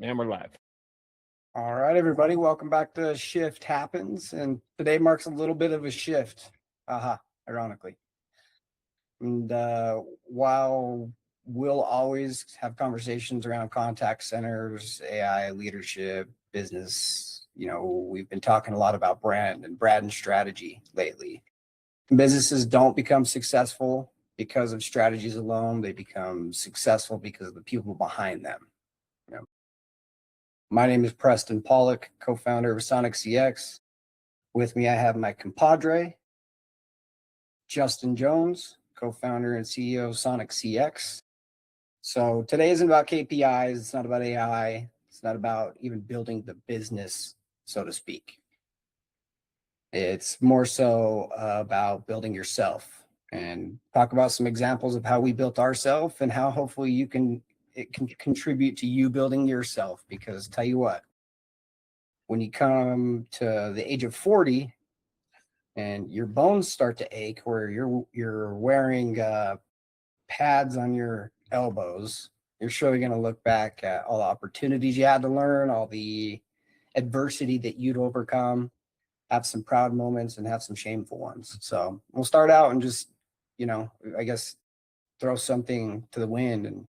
And we're live. All right, everybody, welcome back to Shift Happens. And today marks a little bit of a shift, ironically. And while we'll always have conversations around contact centers, AI, leadership, business, we've been talking a lot about brand and strategy lately. Businesses don't become successful because of strategies alone. They become successful because of the people behind them. My name is Preston Pollock, co-founder of Sonic CX. With me, I have my compadre, Justin Jones, co-founder and CEO of Sonic CX. So today isn't about KPIs. It's not about AI. It's not about even building the business, so to speak. It's more so about building yourself and talk about some examples of how we built ourselves and how hopefully it can contribute to you building yourself. Because tell you what, when you come to the age of 40 and your bones start to ache, where you're wearing pads on your elbows, you're surely going to look back at all the opportunities you had to learn, all the adversity that you'd overcome, have some proud moments and have some shameful ones. So we'll start out and just, I guess, throw something to the wind and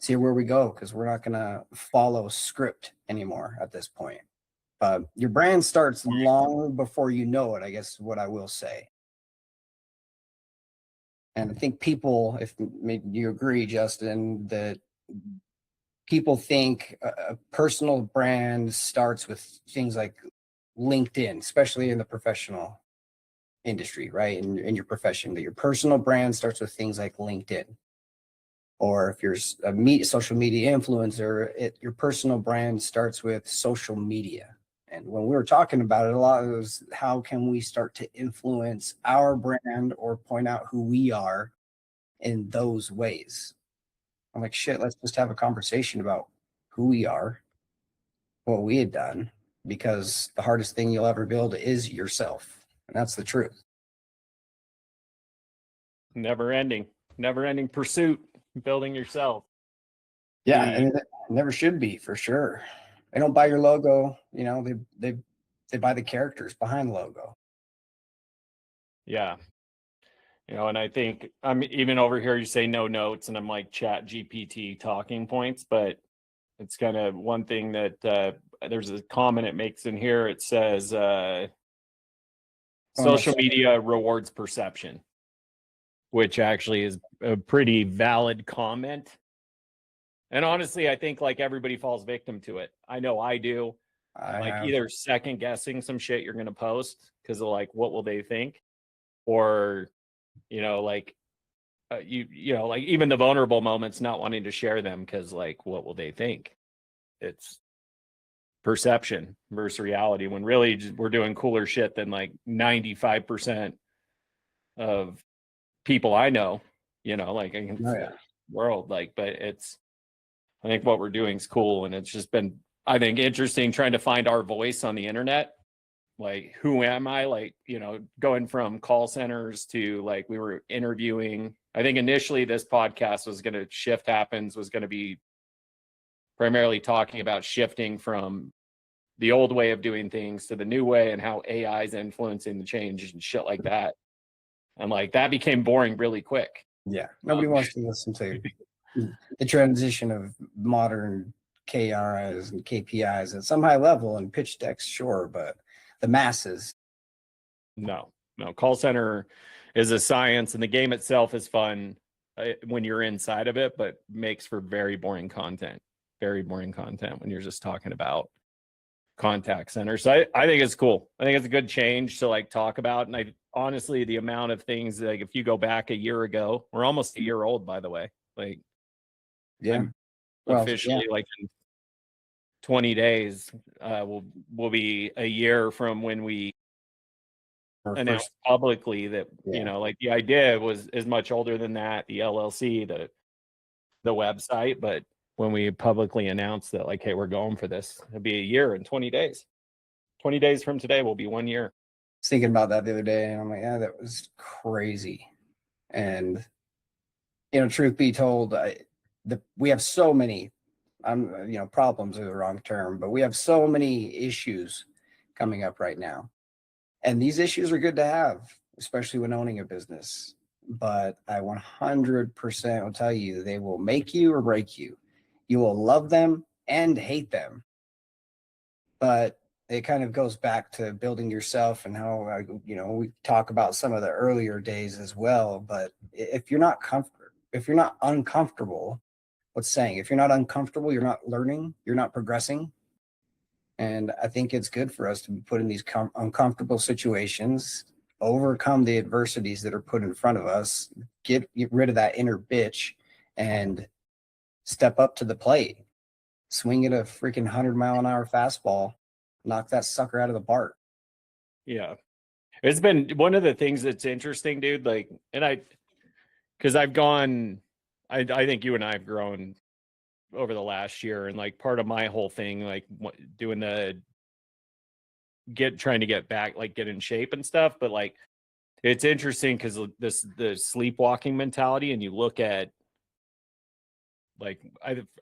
see where we go, because we're not going to follow script anymore at this point. Your brand starts long before you know it, I guess is what I will say. And I think people, if maybe you agree, Justin, that people think a personal brand starts with things like LinkedIn, especially in the professional industry, right? In your profession, that your personal brand starts with things like LinkedIn. Or if you're a social media influencer, your personal brand starts with social media. And when we were talking about it, a lot of it was, how can we start to influence our brand or point out who we are in those ways? I'm like, shit, let's just have a conversation about who we are, what we had done, because the hardest thing you'll ever build is yourself. And that's the truth. Never ending pursuit, building yourself. Yeah, and it never should be, for sure. They don't buy your logo, they buy the characters behind the logo. Yeah. And I think I'm even over here, you say no notes, and I'm like Chat GPT talking points, but it's kind of one thing that there's a comment it makes in here. It says social media rewards perception, which actually is a pretty valid comment. And honestly, I think like everybody falls victim to it. I know I do. Either second guessing some shit you're going to post because of like, what will they think? Or, like even the vulnerable moments, not wanting to share them because like, what will they think? It's perception versus reality, when really we're doing cooler shit than like 95% of people I know, like in the world, like, but I think what we're doing is cool. And it's just been, I think, interesting trying to find our voice on the internet. Like, who am I? Like, going from call centers to like, we were interviewing. I think initially this podcast was going to be primarily talking about shifting from the old way of doing things to the new way and how AI is influencing the change and shit like that. And like, that became boring really quick. Yeah. Nobody wants to listen to the transition of modern KRIs and KPIs at some high level and pitch decks, sure, but the masses. No. Call center is a science, and the game itself is fun when you're inside of it, but makes for very boring content when you're just talking about contact center. So I think it's cool. I think it's a good change to like talk about. And I honestly, the amount of things, like if you go back a year ago, we're almost a year old, by the way. Like, yeah, officially, like in 20 days, will be a year from when we announced publicly that, like the idea is much older than that, the LLC, the website, but when we publicly announced that, like, hey, we're going for this, it'll be a year in 20 days. 20 days from today will be 1 year. I was thinking about that the other day, and I'm like, yeah, that was crazy. And truth be told, we have so many problems are the wrong term, but we have so many issues coming up right now. And these issues are good to have, especially when owning a business. But I 100% will tell you they will make you or break you. You will love them and hate them. But it kind of goes back to building yourself and how, we talk about some of the earlier days as well. But if you're not uncomfortable, what's saying, if you're not uncomfortable, you're not learning, you're not progressing. And I think it's good for us to be put in these uncomfortable situations, overcome the adversities that are put in front of us, get rid of that inner bitch, and step up to the plate. Swing at a freaking 100-mile-an-hour fastball, knock that sucker out of the park. Yeah. It's been one of the things that's interesting, dude. Like, and because I've gone, I think you and I have grown over the last year, and like part of my whole thing, like doing trying to get back, like get in shape and stuff. But like, it's interesting because the sleepwalking mentality, and you look at, like,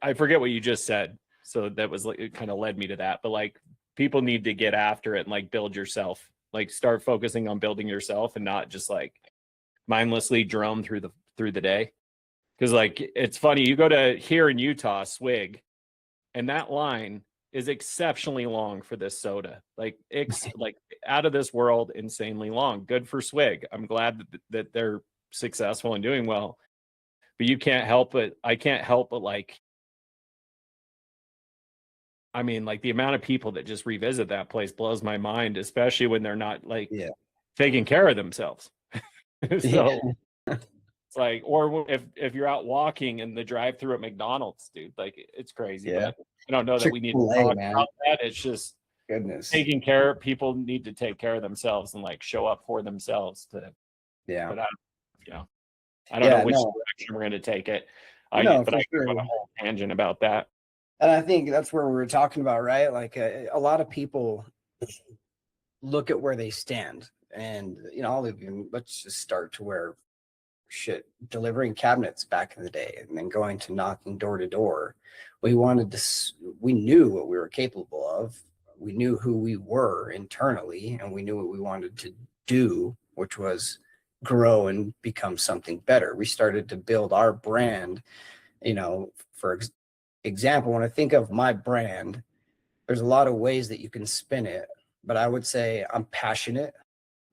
I forget what you just said. So that was like, it kind of led me to that. But like, people need to get after it and like build yourself, like start focusing on building yourself and not just like mindlessly drum through the day. Because like, it's funny, you go to here in Utah, Swig, and that line is exceptionally long for this soda. Like like out of this world, insanely long. Good for Swig. I'm glad that they're successful and doing well. But you can't help it. I can't help but like, I mean, like the amount of people that just revisit that place blows my mind, especially when they're not like taking care of themselves. So it's like, or if you're out walking in the drive-through at McDonald's, dude, like it's crazy. But I don't know that we need to talk about that. It's just taking care. People need to take care of themselves and like show up for themselves to. But I don't know which direction we're going to take it. But I go on a whole tangent about that. And I think that's where we were talking about, right? Like a lot of people look at where they stand, and let's just start to where delivering cabinets back in the day, and then going to knocking door to door. We knew what we were capable of. We knew who we were internally, and we knew what we wanted to do, which was grow and become something better. We started to build our brand. For example, when I think of my brand, there's a lot of ways that you can spin it, but I would say I'm passionate.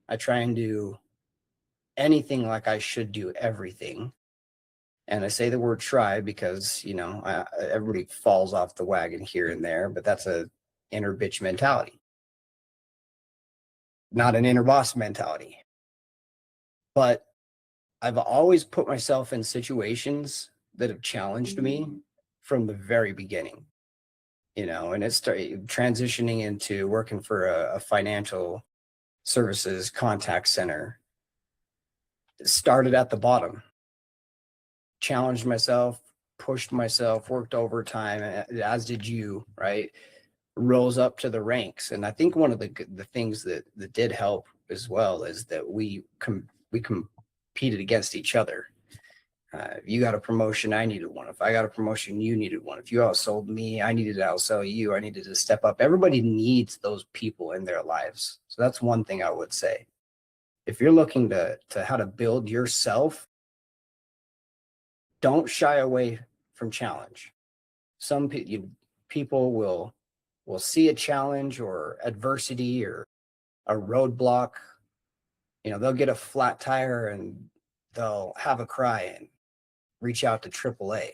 I try and do anything like I should do everything. And I say the word try because, everybody falls off the wagon here and there, but that's a inner bitch mentality, not an inner boss mentality. But I've always put myself in situations that have challenged me from the very beginning, and it started transitioning into working for a financial services contact center. It started at the bottom, challenged myself, pushed myself, worked overtime, as did you, right? Rose up to the ranks. And I think one of the things that did help as well is that we competed against each other. If you got a promotion, I needed one. If I got a promotion, you needed one. If you outsold me, I needed to outsell you. I needed to step up. Everybody needs those people in their lives. So that's one thing I would say. If you're looking to how to build yourself, don't shy away from challenge. Some people will see a challenge or adversity or a roadblock. They'll get a flat tire and they'll have a cry and reach out to AAA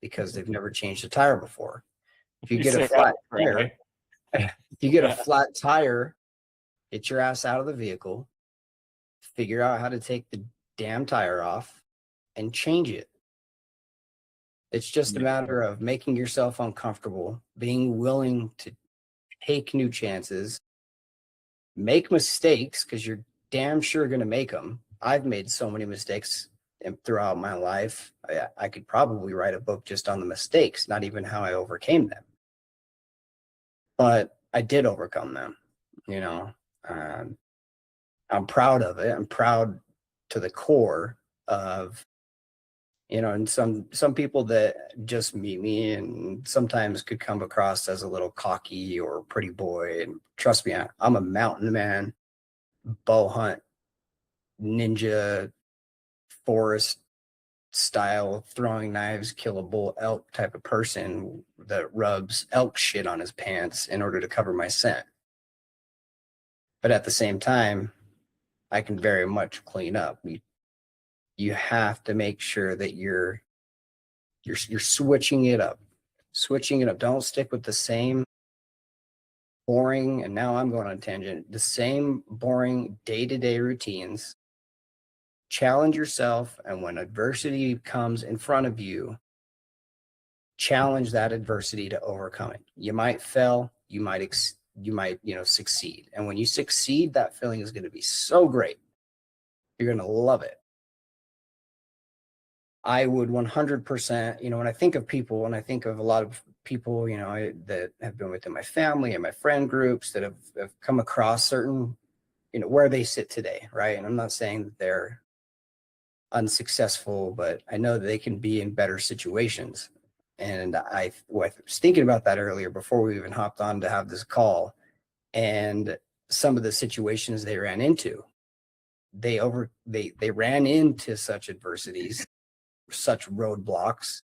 because they've never changed a tire before. If you get a flat tire, get your ass out of the vehicle, figure out how to take the damn tire off and change it. It's just a matter of making yourself uncomfortable, being willing to take new chances, make mistakes because you're damn sure going to make them. I've made so many mistakes throughout my life. I could probably write a book just on the mistakes, not even how I overcame them. But I did overcome them. I'm proud of it. I'm proud to the core of And some people that just meet me and sometimes could come across as a little cocky or pretty boy. And trust me, I'm a mountain man, bow hunt, ninja, forest style, throwing knives, kill a bull elk type of person that rubs elk shit on his pants in order to cover my scent. But at the same time, I can very much clean up. You have to make sure that you're switching it up. Switching it up. Don't stick with the same boring, and now I'm going on a tangent, the same boring day-to-day routines. Challenge yourself, and when adversity comes in front of you, challenge that adversity to overcome it. You might fail, you might succeed. And when you succeed, that feeling is going to be so great. You're going to love it. I would 100%, when I think of people, when I think of a lot of people, that have been within my family and my friend groups that have come across certain, where they sit today, right? And I'm not saying that they're unsuccessful, but I know that they can be in better situations. And I was thinking about that earlier before we even hopped on to have this call, and some of the situations they ran into, they ran into such adversities, such roadblocks,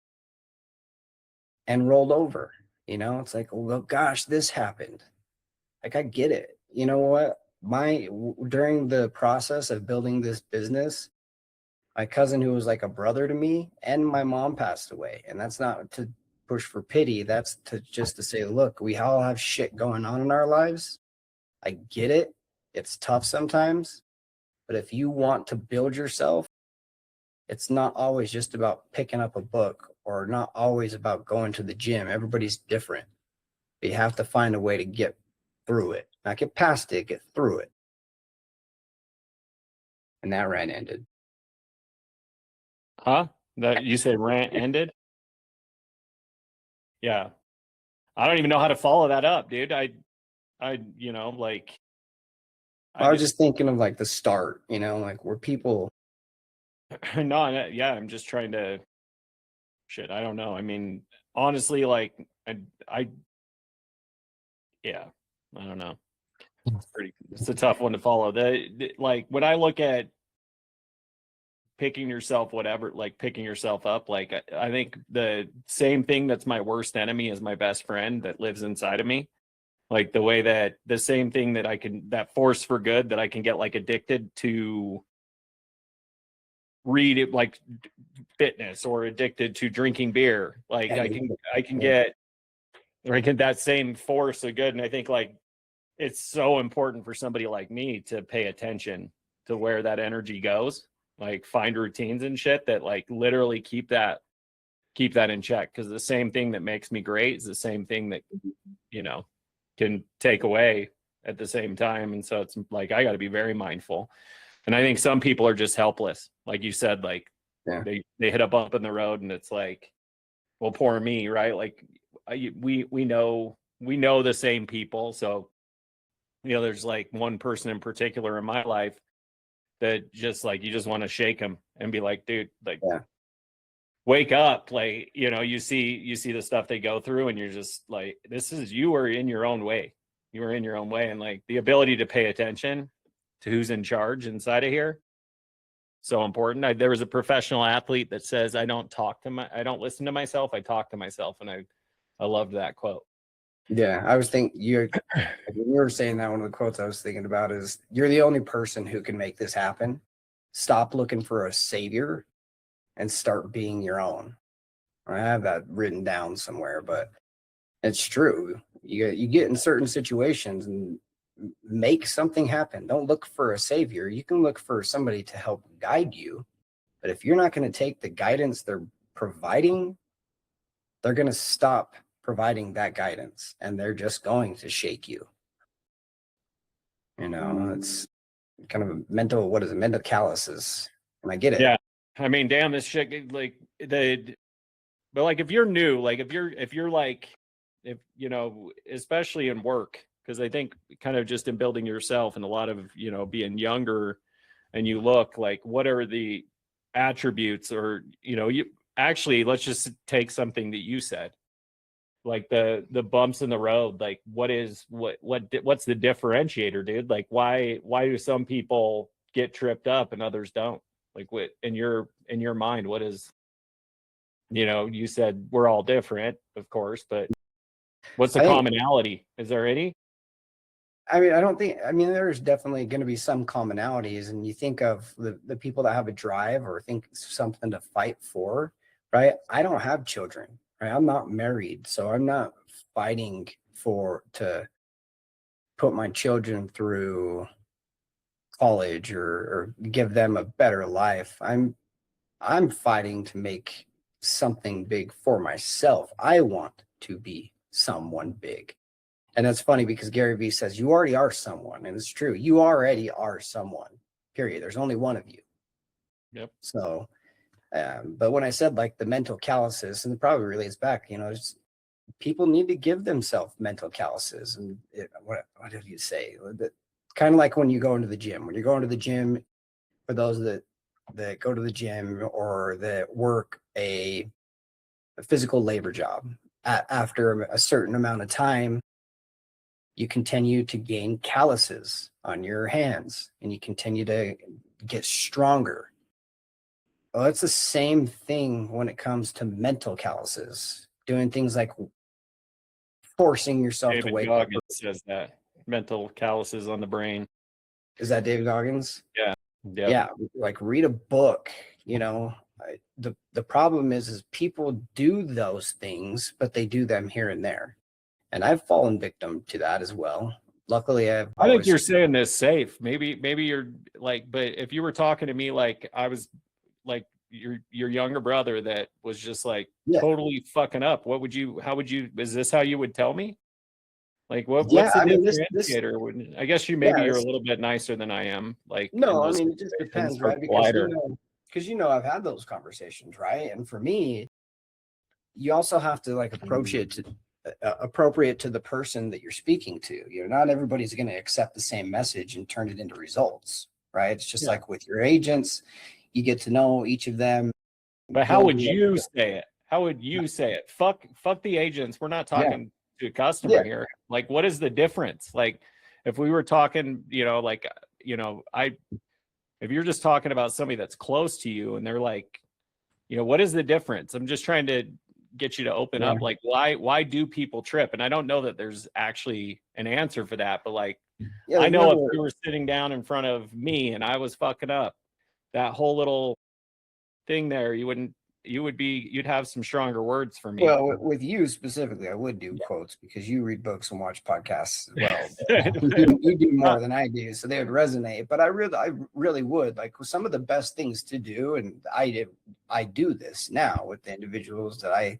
and rolled over. It's like, well, gosh, this happened. Like, I get it. You know what? During the process of building this business, my cousin, who was like a brother to me, and my mom passed away. And that's not to push for pity. That's to say, look, we all have shit going on in our lives. I get it. It's tough sometimes. But if you want to build yourself, it's not always just about picking up a book or not always about going to the gym. Everybody's different. But you have to find a way to get through it. Not get past it, get through it. And that rant ended. Huh? That you said rant ended? Yeah. I don't even know how to follow that up, dude. I like I was just thinking of like the start, like where people. No, yeah, I'm just trying to shit. I don't know. I mean, honestly, like yeah, I don't know. It's a tough one to follow. Like when I look at picking yourself, whatever, like picking yourself up, like I think the same thing that's my worst enemy is my best friend that lives inside of me. Like the way that the same thing that force for good that I can get like addicted to read it, like fitness, or addicted to drinking beer. Like I can get that same force of good. And I think like it's so important for somebody like me to pay attention to where that energy goes, like find routines and shit that like literally keep that in check. Because the same thing that makes me great is the same thing that can take away at the same time. And so it's like I got to be very mindful. And I think some people are just helpless, like you said, like they hit a bump in the road and it's like, well, poor me, right? Like we know the same people. So there's like one person in particular in my life that just like you just want to shake him and be like, dude, like wake up. Like you see the stuff they go through and you're just like, you are in your own way. And like the ability to pay attention to who's in charge inside of here, so important. There was a professional athlete that says, I don't listen to myself, I talk to myself. And I loved that quote. Yeah, I was thinking when you were saying that, one of the quotes I was thinking about is, you're the only person who can make this happen. Stop looking for a savior and start being your own. I have that written down somewhere, but it's true. You get in certain situations and make something happen. Don't look for a savior. You can look for somebody to help guide you. But if you're not going to take the guidance they're providing, they're going to stop providing that guidance and they're just going to shake you. It's kind of a mental calluses. And I get it. Yeah. I mean, damn, this shit, like but like if you're new, like if you're like, especially in work, because I think kind of just in building yourself and a lot of, being younger, and you look like, what are the attributes, or you actually, let's just take something that you said, like the bumps in the road. Like what's the differentiator, dude? Like why do some people get tripped up and others don't? Like what in your mind, what is, you said we're all different, of course, but what's the commonality? Is there any? I mean, there's definitely going to be some commonalities, and you think of the people that have a drive or think something to fight for, right? I don't have children, right? I'm not married, so I'm not fighting to put my children through college or give them a better life. I'm fighting to make something big for myself. I want to be someone big. And that's funny because Gary Vee says you already are someone, and it's true. You already are someone. Period. There's only one of you. Yep. So, but when I said like the mental calluses, and it probably relates back, people need to give themselves mental calluses. And what did you say? Kind of like when you go into the gym. When you're going to the gym, for those that go to the gym or that work a physical labor job, after a certain amount of time, you continue to gain calluses on your hands and you continue to get stronger. Well, it's the same thing when it comes to mental calluses, doing things like forcing yourself David to wake Goggins up. says that mental calluses on the brain. Is that David Goggins? Yeah. Yep. Yeah. Like read a book, the problem is people do those things, but they do them here and there. And I've fallen victim to that as well. Luckily, I think you're saying this safe. Maybe you're like, but if you were talking to me like I was like your younger brother that was just like totally fucking up, is this how you would tell me? Like what's the differentiator? I guess you're a little bit nicer than I am. Like no, I mean it just depends, right? Because I've had those conversations, right? And for me, you also have to like approach it to appropriate to the person that you're speaking to. Not everybody's going to accept the same message and turn it into results, right? It's just like with your agents, you get to know each of them. But how would you say it? How would you say it? Fuck the agents. We're not talking to a customer here. Like, what is the difference? Like, if we were talking, if you're just talking about somebody that's close to you and they're like, what is the difference? I'm just trying to get you to open up. Like, why do people trip? And I don't know that there's actually an answer for that, but like, I know if you were sitting down in front of me and I was fucking up, that whole little thing there, you'd have some stronger words for me. Well, with you specifically, I would do quotes because you read books and watch podcasts as well. you do more than I do, so they would resonate. But I really would like some of the best things to do, and I do this now with the individuals that I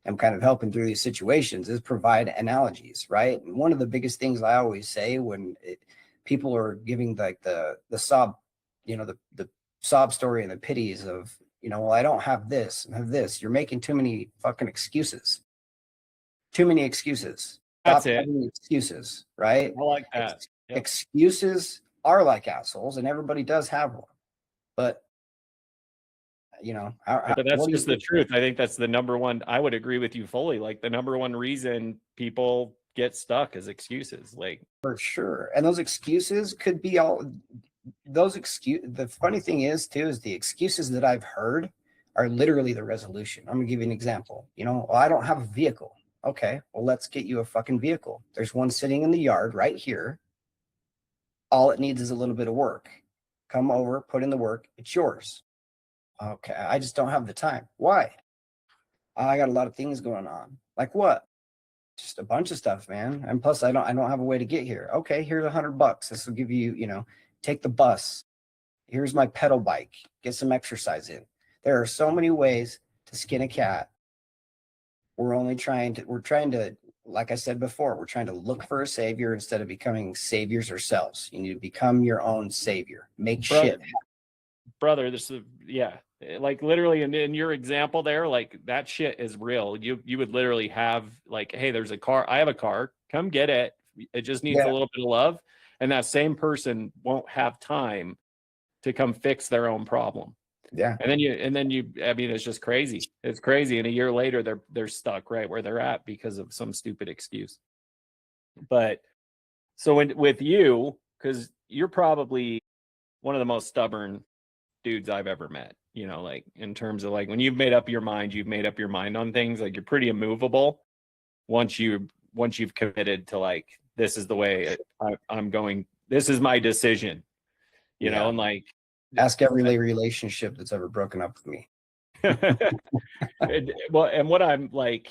am kind of helping through these situations is provide analogies, right? And one of the biggest things I always say when people are giving like the sob, the sob story and the pities of, well, I don't have this and have this. You're making too many fucking excuses. Too many excuses. That's it. Excuses, right? I like that. Excuses are like assholes, and everybody does have one. But but that's just the truth. I think that's the number one. I would agree with you fully. Like the number one reason people get stuck is excuses. Like for sure, and those excuses could be the funny thing is too is the excuses that I've heard are literally the resolution. I'm gonna give you an example. Well, I don't have a vehicle. Okay, well, let's get you a fucking vehicle. There's one sitting in the yard right here. All it needs is a little bit of work. Come over, put in the work, it's yours. Okay, I just don't have the time. Why? I got a lot of things going on. Like what? Just a bunch of stuff, man. And plus I don't have a way to get here. Okay, here's $100. This will give you, take the bus. Here's my pedal bike. Get some exercise in. There are so many ways to skin a cat. We're trying to, like I said before, we're trying to look for a savior instead of becoming saviors ourselves. You need to become your own savior. Make shit happen. Brother, this is, like literally in your example there, like that shit is real. You would literally have like, hey, there's a car. I have a car. Come get it. It just needs a little bit of love. And that same person won't have time to come fix their own problem. Yeah. And then you, I mean, it's just crazy. It's crazy. And a year later, they're stuck right where they're at because of some stupid excuse. But so with you, because you're probably one of the most stubborn dudes I've ever met, you know, like in terms of like when you've made up your mind, you've made up your mind on things. Like you're pretty immovable once you've committed to like, this is the way I'm going, this is my decision, you know, and like ask every relationship that's ever broken up with me. well, and what I'm like,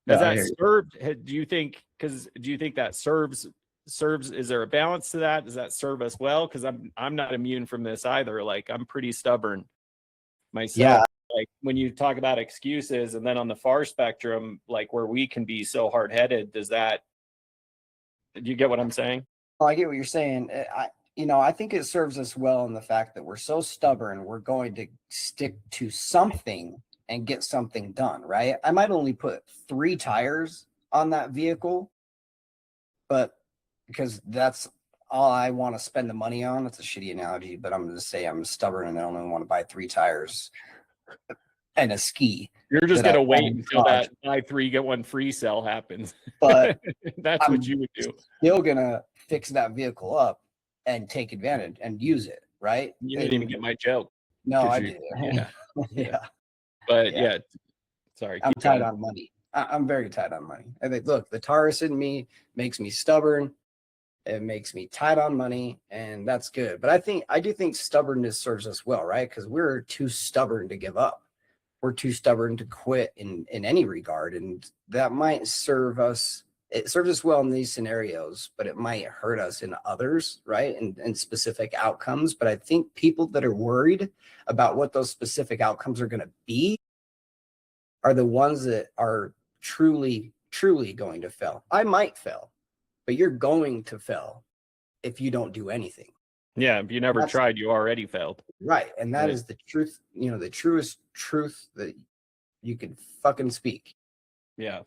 has Yeah, that served? Do you think? Because do you think that serves? Is there a balance to that? Does that serve us well? Because I'm not immune from this either. Like I'm pretty stubborn myself. Like when you talk about excuses, and then on the far spectrum, like where we can be so hard headed, do you get what I'm saying? Well, I get what you're saying. I think it serves us well in the fact that we're so stubborn, we're going to stick to something and get something done, right? I might only put 3 tires on that vehicle, but because that's all I want to spend the money on. It's a shitty analogy, but I'm going to say I'm stubborn and I only want to buy 3 tires and a ski. You're just gonna wait until that buy 3 get 1 free sale happens. But that's what you would do. Still gonna fix that vehicle up and take advantage and use it, right? You didn't even get my joke. No, I did. Yeah. But yeah, sorry. I'm tight on money. I'm very tight on money. I think, look, the Taurus in me makes me stubborn. It makes me tight on money, and that's good. But I do think stubbornness serves us well, right? Because we're too stubborn to give up. We're too stubborn to quit in any regard, and that might serve us. It serves us well in these scenarios, but it might hurt us in others, right? And specific outcomes. But I think people that are worried about what those specific outcomes are going to be are the ones that are truly going to fail. I might fail, but you're going to fail if you don't do anything. Yeah, if you never tried, you already failed. Right. And that is the truth, the truest truth that you can fucking speak. Yeah.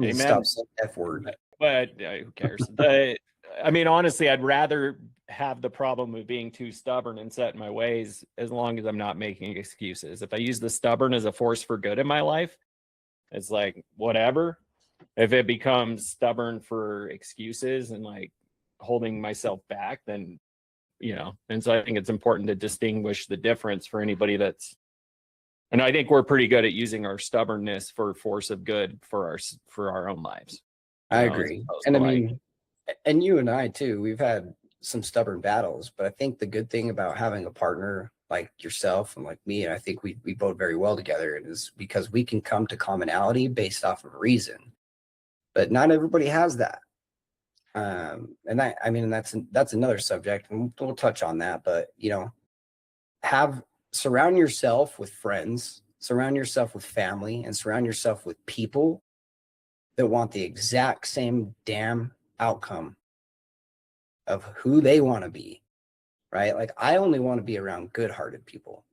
Amen. Stop saying F word. But who cares? I mean, honestly, I'd rather have the problem of being too stubborn and set in my ways as long as I'm not making excuses. If I use the stubborn as a force for good in my life, it's like, whatever. If it becomes stubborn for excuses and like holding myself back, then, and so I think it's important to distinguish the difference for anybody and I think we're pretty good at using our stubbornness for force of good for our own lives. I agree. And I mean, and you and I too, we've had some stubborn battles, but I think the good thing about having a partner like yourself and like me, and I think we bode very well together, is because we can come to commonality based off of reason. But not everybody has that. And that's another subject, and we'll touch on that. But surround yourself with friends, surround yourself with family, and surround yourself with people that want the exact same damn outcome of who they want to be, right? Like I only want to be around good-hearted people.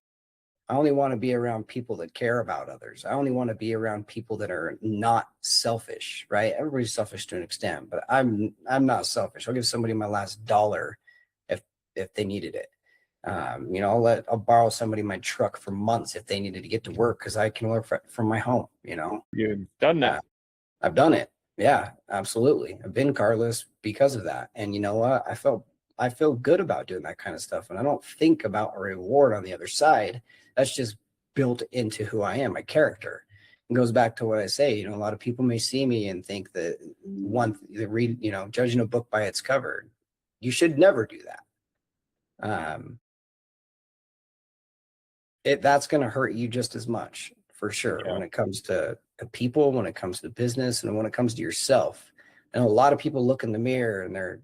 I only want to be around people that care about others. I only want to be around people that are not selfish, right? Everybody's selfish to an extent, but I'm not selfish. I'll give somebody my last dollar if they needed it. I'll borrow somebody my truck for months if they needed to get to work because I can work from my home. You've done that. I've done it. Yeah, absolutely. I've been carless because of that. And you know what? I feel good about doing that kind of stuff. And I don't think about a reward on the other side. That's just built into who I am, my character. It goes back to what I say. A lot of people may see me and think that they read, judging a book by its cover. You should never do that. That's going to hurt you just as much, for sure, when it comes to people, when it comes to business, and when it comes to yourself. And a lot of people look in the mirror and they're,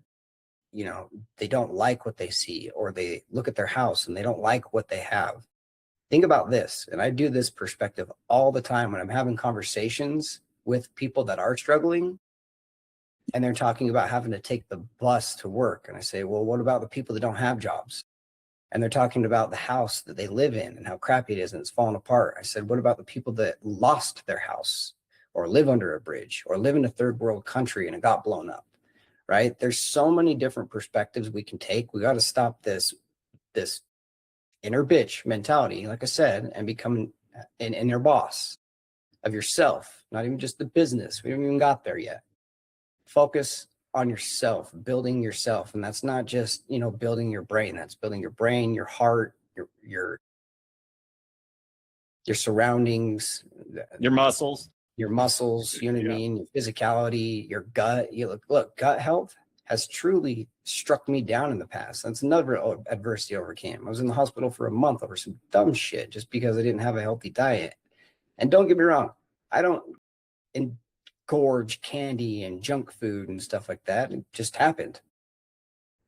they don't like what they see, or they look at their house and they don't like what they have. Think about this. And I do this perspective all the time when I'm having conversations with people that are struggling and they're talking about having to take the bus to work. And I say, well, what about the people that don't have jobs? And they're talking about the house that they live in and how crappy it is and it's falling apart. I said, what about the people that lost their house or live under a bridge or live in a third world country and it got blown up, right? There's so many different perspectives we can take. We got to stop this inner bitch mentality, like I said, and become an inner boss of yourself, not even just the business. We haven't even got there yet. Focus on yourself, building yourself. And that's not just, building your brain. That's building your brain, your heart, your surroundings, Your muscles. you know what I mean? Your physicality, your gut. You look, gut health has truly struck me down in the past. That's another adversity I overcame. I was in the hospital for a month over some dumb shit just because I didn't have a healthy diet. And don't get me wrong, I don't engorge candy and junk food and stuff like that. It just happened.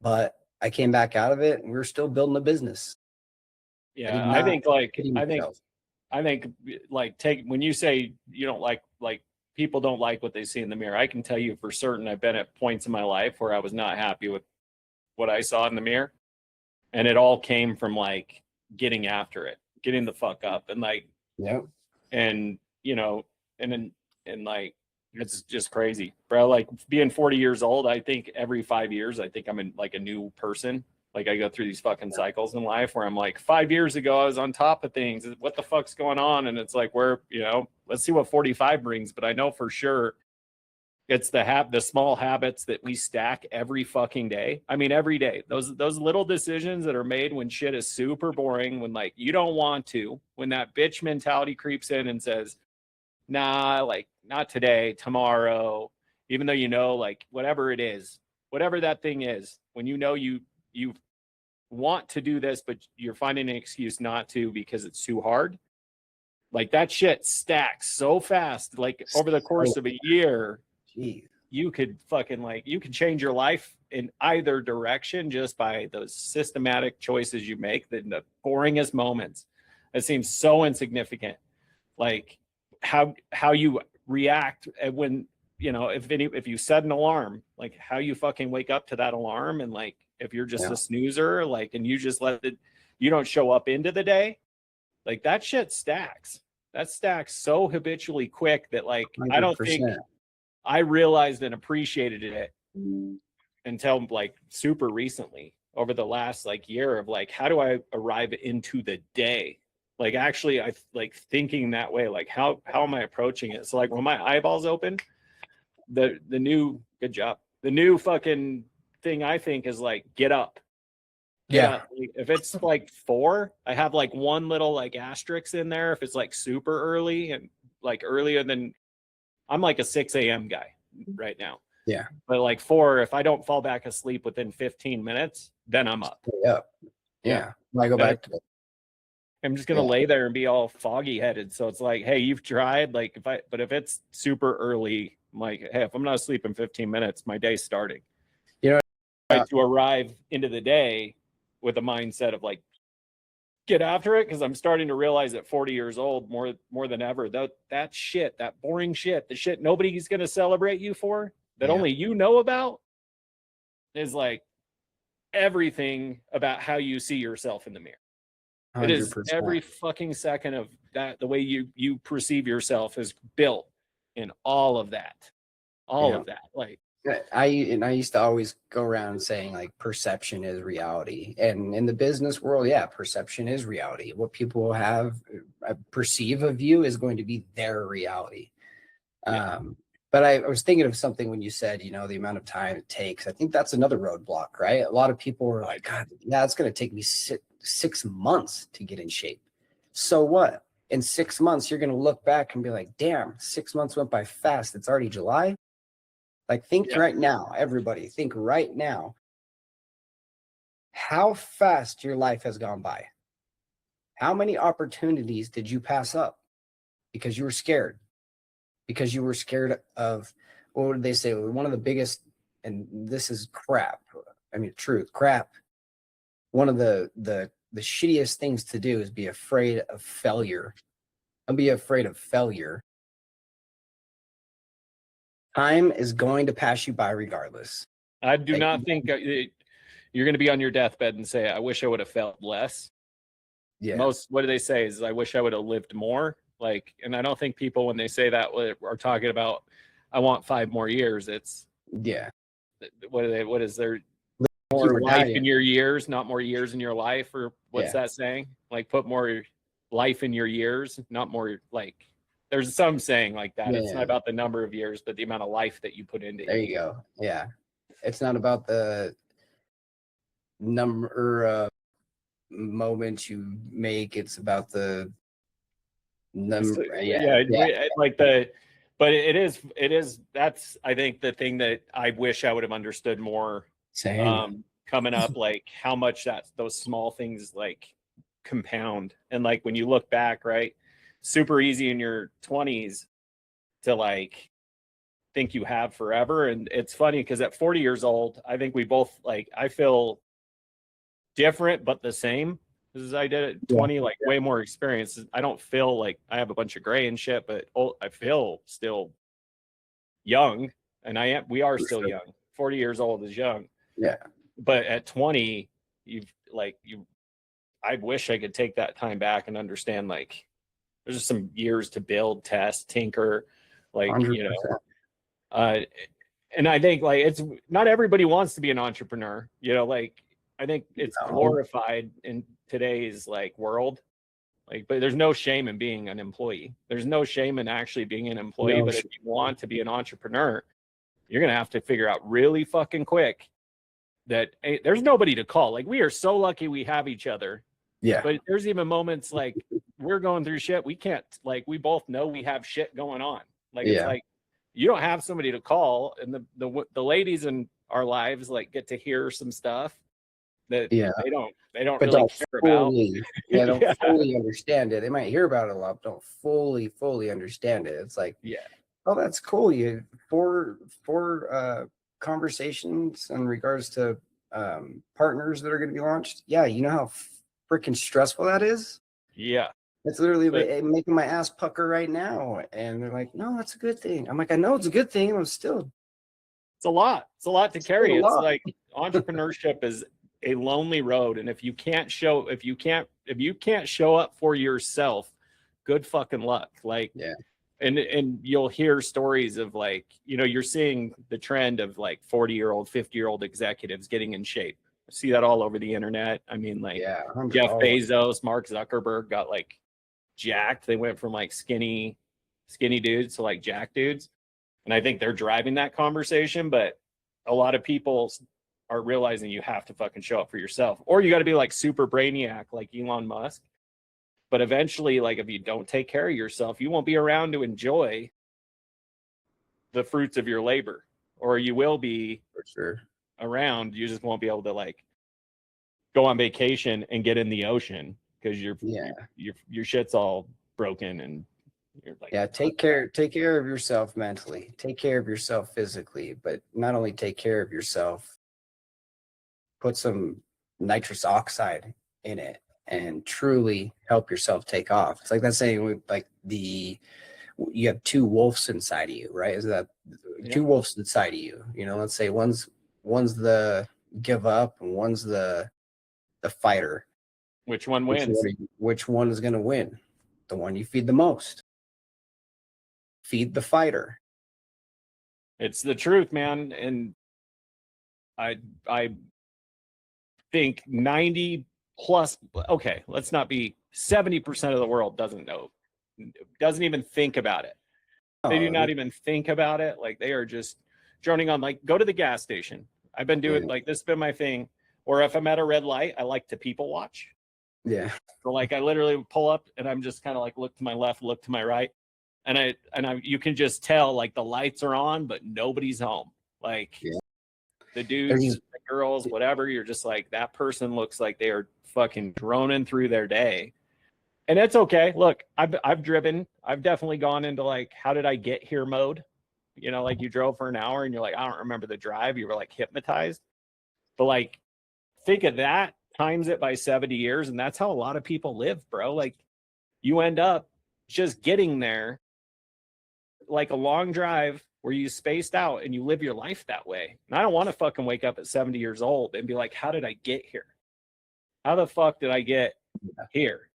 But I came back out of it and we're still building a business. Yeah, I think when you say you don't like people don't like what they see in the mirror, I can tell you for certain I've been at points in my life where I was not happy with what I saw in the mirror. And it all came from like getting after it, getting the fuck up and like, and like, it's just crazy, bro. Like being 40 years old, I think every 5 years, I think I'm in like a new person. Like I go through these fucking cycles in life where I'm like, 5 years ago, I was on top of things. What the fuck's going on? And it's like, let's see what 45 brings. But I know for sure it's the small habits that we stack every fucking day. I mean, every day, those little decisions that are made when shit is super boring, when like you don't want to, when that bitch mentality creeps in and says, nah, like not today, tomorrow, even though like whatever it is, whatever that thing is, when you want to do this, but you're finding an excuse not to because it's too hard. Like that shit stacks so fast. Like over the course of a year, you could change your life in either direction just by those systematic choices you make in the boringest moments. It seems so insignificant. Like how you react when, if you set an alarm, like how you fucking wake up to that alarm. And like, if you're just a snoozer, like, and you just you don't show up into the day, like that shit stacks. That stacks so habitually quick that like, 100%. I don't think I realized and appreciated it until like super recently over the last like year of like, how do I arrive into the day? Like actually I like thinking that way, like how am I approaching it? So like when my eyeballs open, the new fucking thing I think is like get up. Like, if it's like 4, I have like one little like asterisk in there if it's like super early and like earlier than I'm like a 6 a.m. guy right now. Yeah. But like 4, if I don't fall back asleep within 15 minutes, then I'm up. Yeah. I go back to it. I'm just gonna lay there and be all foggy headed. So it's like, hey, you've tried. Like if it's super early, I'm like, hey, if I'm not asleep in 15 minutes, my day's starting. To arrive into the day with a mindset of like, get after it, because I'm starting to realize at 40 years old, more than ever, that shit, that boring shit, the shit nobody's gonna celebrate you for, that only you know about, is like everything about how you see yourself in the mirror. 100%. It is every fucking second of that. The way you perceive yourself is built in all of that. Of that. Like I used to always go around saying like perception is reality, and in the business world, perception is reality. What people have perceive of you is going to be their reality. But I was thinking of something when you said, the amount of time it takes. I think that's another roadblock, right? A lot of people are like, God, it's going to take me 6 months to get in shape. So what? In 6 months, you're going to look back and be like, damn, 6 months went by fast. It's already July. Like think right now, everybody, think right now how fast your life has gone by. How many opportunities did you pass up because you were scared? Because you were scared of, what would they say? One of the biggest, and this is crap. I mean, truth, crap. One of the shittiest things to do is be afraid of failure. Don't be afraid of failure. Time is going to pass you by regardless. I do not think you're going to be on your deathbed and say, I wish I would have felt less. What do they say is, I wish I would have lived more. Like, and I don't think people, when they say that, are talking about, I want 5 more years. It's what is their more Keep life dying. in your years, not more years in your life, or what's Yeah. that saying? Like put more life in your years, not more like there's some saying like that. It's not Yeah. about the number of years, but the amount of life that you put into There it. you go. Yeah. It's not about the number of moments you make. It's about the number. Yeah, like but it is that's I think the thing that I wish I would have understood more Same. coming up, like how much that those small things like compound. And like when you look back, right, super easy in your 20s to like think you have forever. And it's funny because at 40 years old, I think we both like I feel different but the same as I did at 20, like way more experience. I don't feel like I have a bunch of gray and shit, but I feel still young. And we are still young. 40 years old is young. Yeah. But at 20, I wish I could take that time back and understand like there's just some years to build, test, tinker, like 100%. And I think like it's not everybody wants to be an entrepreneur, like I think it's glorified in today's like world, like, but there's no shame in being an employee. There's no shame in actually being an employee. But if you want to be an entrepreneur, you're gonna have to figure out really fucking quick that hey, there's nobody to call. Like we are so lucky we have each other. Yeah. But there's even moments like we're going through shit. We can't, like, we both know we have shit going on. Like, it's like, you don't have somebody to call. And the ladies in our lives, like, get to hear some stuff that they don't but really don't care fully, about. Yeah, don't fully understand it. They might hear about it a lot, but don't fully understand it. It's like, oh, that's cool. You four conversations in regards to partners that are going to be launched. Yeah, you know how freaking stressful that is. Yeah, it's literally making my ass pucker right now. And they're like, no, that's a good thing. I'm like, I know it's a good thing. I'm still, it's a lot to carry. It's like entrepreneurship is a lonely road, and if you can't show up for yourself, good fucking luck. Like, and you'll hear stories of like, you're seeing the trend of like 40-year-old, 50-year-old executives getting in shape. I see that all over the internet. I mean, like Jeff Bezos, Mark Zuckerberg got like jacked. They went from like skinny dudes to like jack dudes. And I think they're driving that conversation, but a lot of people are realizing you have to fucking show up for yourself, or you got to be like super brainiac like Elon Musk. But eventually, like, if you don't take care of yourself, you won't be around to enjoy the fruits of your labor, or you will be for sure around. You just won't be able to like go on vacation and get in the ocean because your shit's all broken. And you're like, take care of yourself mentally, take care of yourself physically, but not only take care of yourself, put some nitrous oxide in it and truly help yourself take off. It's like that saying with like you have two wolves inside of you, right? Is that two wolves inside of you? Let's say one's the give up and one's the fighter. Which one wins? Which one is going to win? The one you feed the most. Feed the fighter. It's the truth, man. And I think 90 plus, okay, let's not be 70% of the world doesn't even think about it. They do not even think about it. Like, they are just droning on, like, go to the gas station. I've been doing like, this has been my thing. Or if I'm at a red light, I like to people watch. Yeah. So like, I literally pull up and I'm just kind of like, look to my left, look to my right. And I you can just tell like the lights are on, but nobody's home. Like the dudes, the girls, whatever, you're just like, that person looks like they are fucking droning through their day. And it's okay. Look, I've driven. I've definitely gone into like, how did I get here mode? Like you drove for an hour and you're like, I don't remember the drive. You were like hypnotized. But like, think of that, times it by 70 years. And that's how a lot of people live, bro. Like, you end up just getting there, like a long drive where you spaced out and you live your life that way. And I don't want to fucking wake up at 70 years old and be like, how did I get here? How the fuck did I get here?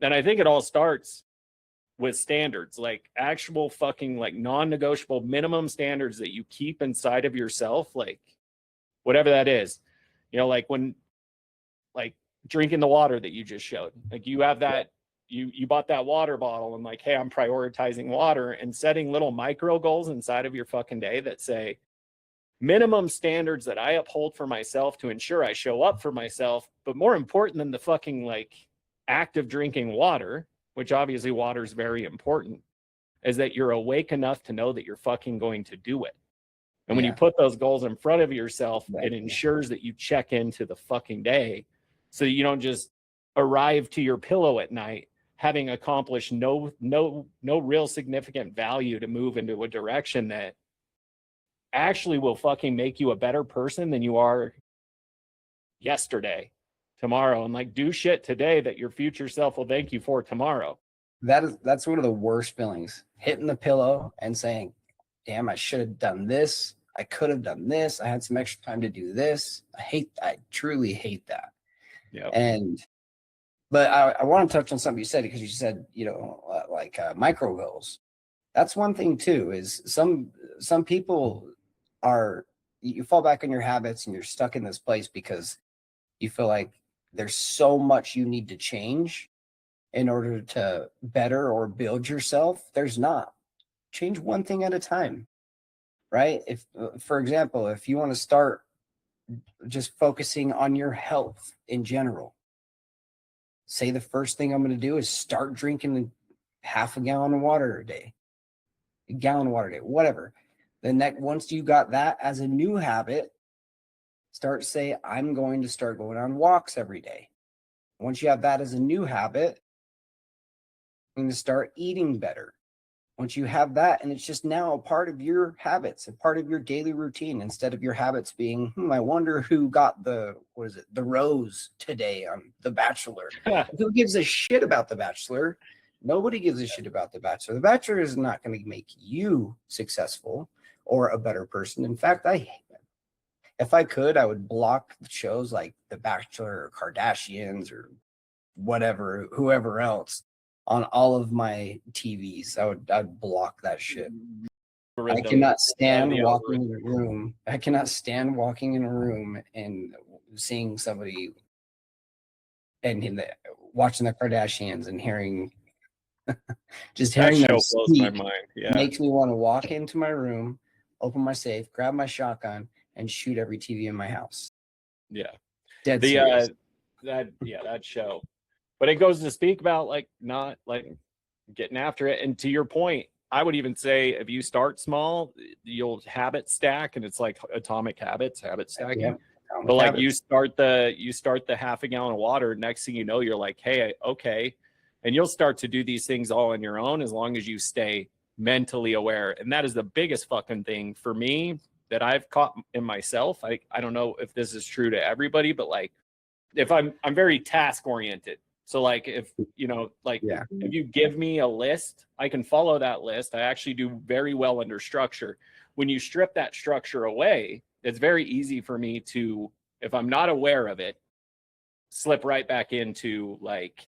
And I think it all starts with standards, like actual fucking like non-negotiable minimum standards that you keep inside of yourself, like whatever that is. like when, like drinking the water that you just showed, like you have that, you bought that water bottle and like, hey, I'm prioritizing water, and setting little micro goals inside of your fucking day that say minimum standards that I uphold for myself to ensure I show up for myself. But more important than the fucking like act of drinking water, which obviously water is very important, is that you're awake enough to know that you're fucking going to do it. And when you put those goals in front of yourself, it ensures that you check into the fucking day so that you don't just arrive to your pillow at night having accomplished no real significant value to move into a direction that actually will fucking make you a better person than you are yesterday, tomorrow, and like do shit today that your future self will thank you for tomorrow. That's one of the worst feelings. Hitting the pillow and saying, damn, I should have done this. I could have done this. I had some extra time to do this. I truly hate that. Yeah. But I want to touch on something you said, because you said, micro goals. That's one thing too, is some people are, you fall back on your habits and you're stuck in this place because you feel like there's so much you need to change in order to better or build yourself. There's not. Change one thing at a time, right? If, for example, if you want to start just focusing on your health in general, say the first thing I'm going to do is start drinking half a gallon of water a day, a gallon of water a day, whatever. Then that, once you got that as a new habit, say, I'm going to start going on walks every day. Once you have that as a new habit, I'm going to start eating better. Once you have that, and it's just now a part of your habits, a part of your daily routine, instead of your habits being, I wonder who got the rose today on The Bachelor. Who gives a shit about The Bachelor? Nobody gives a shit about The Bachelor. The Bachelor is not going to make you successful or a better person. In fact, if I could, I would block shows like The Bachelor or Kardashians or whatever, whoever else, on all of my TVs. I'd block that shit. I cannot stand walking in a room. I cannot stand walking in a room and seeing somebody and watching the Kardashians and hearing just hearing them speak makes me want to walk into my room, open my safe, grab my shotgun, and shoot every TV in my house. Yeah. Dead serious. That show. But it goes to speak about like not like getting after it. And to your point, I would even say if you start small, you'll habit stack, and it's like atomic habit stacking. Yeah, but like you start the half a gallon of water, next thing you know, you're like, hey, okay. And you'll start to do these things all on your own as long as you stay mentally aware. And that is the biggest fucking thing for me that I've caught in myself. I don't know if this is true to everybody, but like if I'm very task oriented. So like if if you give me a list, I can follow that list. I actually do very well under structure. When you strip that structure away, it's very easy for me to, if I'm not aware of it, slip right back into like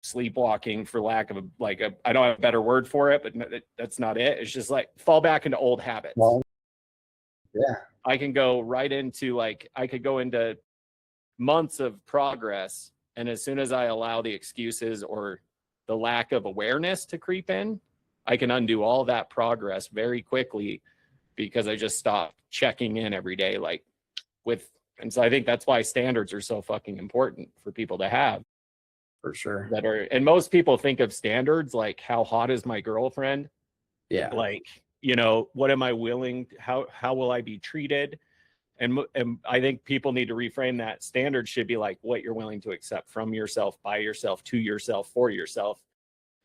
sleepwalking, for lack of I don't have a better word for it, but that's not it. It's just like fall back into old habits. Well, yeah. I can go right into I could go into months of progress, and as soon as I allow the excuses or the lack of awareness to creep in, I can undo all that progress very quickly because I just stopped checking in every day and so I think that's why standards are so fucking important for people to have. For sure. And most people think of standards like, how hot is my girlfriend? Yeah. Like, what am I willing, how will I be treated? And I think people need to reframe that. Standards should be like what you're willing to accept from yourself, by yourself, to yourself, for yourself,